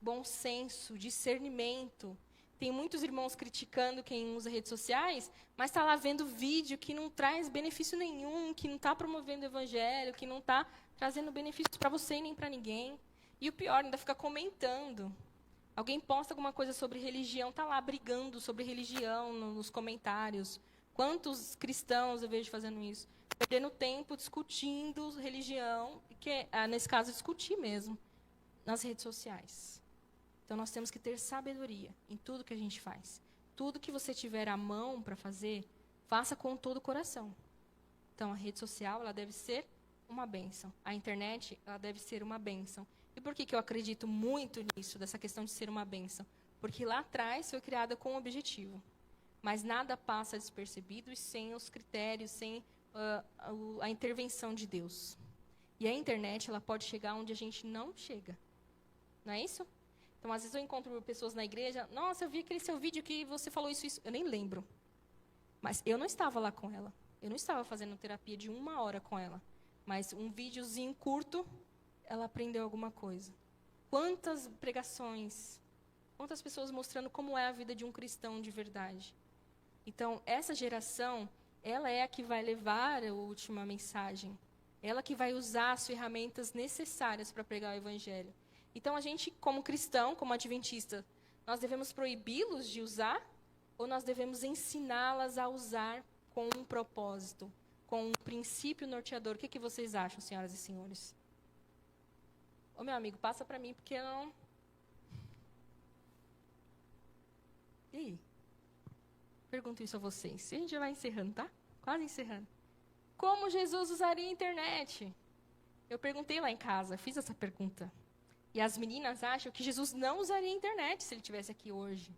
bom senso, discernimento. Tem muitos irmãos criticando quem usa redes sociais, mas está lá vendo vídeo que não traz benefício nenhum, que não está promovendo o evangelho, que não está trazendo benefício para você e nem para ninguém. E o pior, ainda fica comentando. Alguém posta alguma coisa sobre religião, está lá brigando sobre religião nos comentários. Quantos cristãos eu vejo fazendo isso? Perdendo tempo discutindo religião, que nesse caso, discutir mesmo, nas redes sociais. Então, nós temos que ter sabedoria em tudo que a gente faz. Tudo que você tiver à mão para fazer, faça com todo o coração. Então, a rede social, ela deve ser uma bênção. A internet, ela deve ser uma bênção. E por que eu acredito muito nisso, dessa questão de ser uma bênção? Porque lá atrás foi criada com um objetivo. Mas nada passa despercebido e sem os critérios, sem a intervenção de Deus. E a internet, ela pode chegar onde a gente não chega. Não é isso? Então, às vezes eu encontro pessoas na igreja, nossa, eu vi aquele seu vídeo que você falou isso. Eu nem lembro. Mas eu não estava lá com ela. Eu não estava fazendo terapia de 1 hora com ela. Mas um videozinho curto, ela aprendeu alguma coisa. Quantas pregações, quantas pessoas mostrando como é a vida de um cristão de verdade. Então, essa geração, ela é a que vai levar a última mensagem. Ela que vai usar as ferramentas necessárias para pregar o evangelho. Então, a gente, como cristão, como adventista, nós devemos proibi-los de usar ou nós devemos ensiná-las a usar com um propósito, com um princípio norteador? O que vocês acham, senhoras e senhores? Ô, meu amigo, passa para mim, porque eu não... E aí? Pergunto isso a vocês. A gente já vai encerrando, tá? Quase encerrando. Como Jesus usaria a internet? Eu perguntei lá em casa, fiz essa pergunta. E as meninas acham que Jesus não usaria a internet se ele estivesse aqui hoje.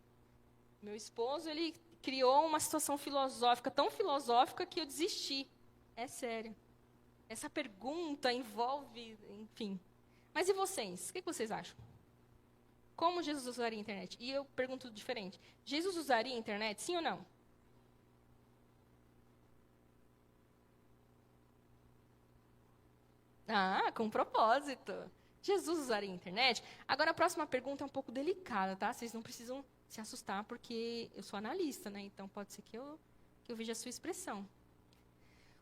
Meu esposo, ele criou uma situação filosófica, tão filosófica que eu desisti. É sério. Essa pergunta envolve, enfim. Mas e vocês? O que vocês acham? Como Jesus usaria a internet? E eu pergunto diferente. Jesus usaria a internet, sim ou não? Ah, com propósito. Jesus usaria a internet? Agora, a próxima pergunta é um pouco delicada, tá? Vocês não precisam se assustar, porque eu sou analista, né? Então, pode ser que eu veja a sua expressão.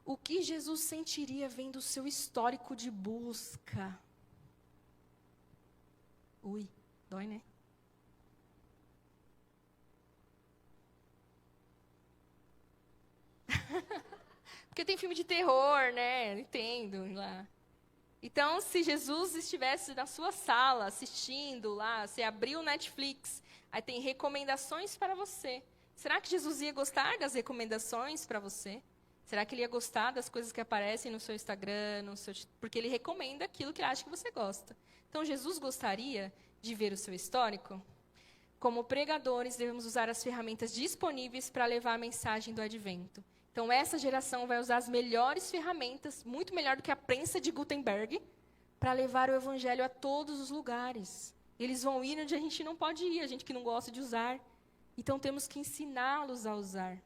O que Jesus sentiria vendo o seu histórico de busca? Ui, dói, né? Porque tem filme de terror, né? Entendo lá. Então, se Jesus estivesse na sua sala, assistindo lá, você abriu o Netflix, aí tem recomendações para você. Será que Jesus ia gostar das recomendações para você? Será que ele ia gostar das coisas que aparecem no seu Instagram, porque ele recomenda aquilo que ele acha que você gosta. Então, Jesus gostaria de ver o seu histórico? Como pregadores, devemos usar as ferramentas disponíveis para levar a mensagem do advento. Então, essa geração vai usar as melhores ferramentas, muito melhor do que a prensa de Gutenberg, para levar o evangelho a todos os lugares. Eles vão ir onde a gente não pode ir, a gente que não gosta de usar. Então, temos que ensiná-los a usar.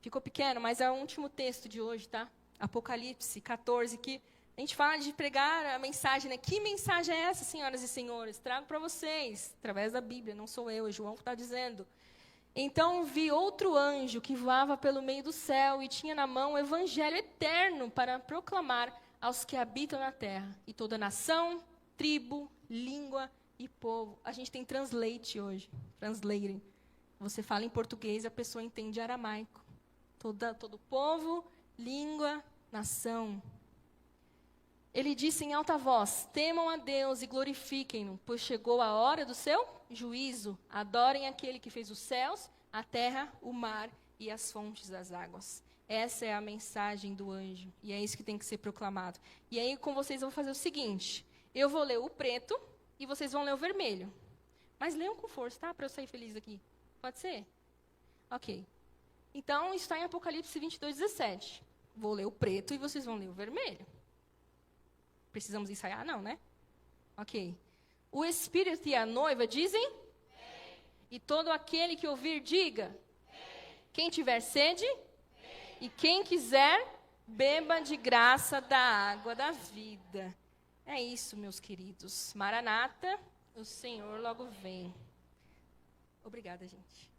Ficou pequeno, mas é o último texto de hoje, tá? Apocalipse 14, que a gente fala de pregar a mensagem, né? Que mensagem é essa, senhoras e senhores? Trago para vocês, através da Bíblia, não sou eu, é João que está dizendo. Então vi outro anjo que voava pelo meio do céu e tinha na mão o evangelho eterno para proclamar aos que habitam na terra. E toda nação, tribo, língua e povo. A gente tem translate hoje, translating. Você fala em português, a pessoa entende aramaico. Todo povo, língua, nação. Ele disse em alta voz: temam a Deus e glorifiquem-no, pois chegou a hora do seu juízo. Adorem aquele que fez os céus, a terra, o mar e as fontes das águas. Essa é a mensagem do anjo, e é isso que tem que ser proclamado. E aí, com vocês, eu vou fazer o seguinte: eu vou ler o preto e vocês vão ler o vermelho. Mas leiam com força, tá? Para eu sair feliz aqui. Pode ser? Ok. Então, isso está em Apocalipse 22, 17. Vou ler o preto e vocês vão ler o vermelho. Precisamos ensaiar? Não, né? Ok. O Espírito e a noiva dizem? Sim. E todo aquele que ouvir, diga? Sim. Quem tiver sede? Sim. E quem quiser, beba de graça da água da vida. É isso, meus queridos. Maranata, o Senhor logo vem. Obrigada, gente.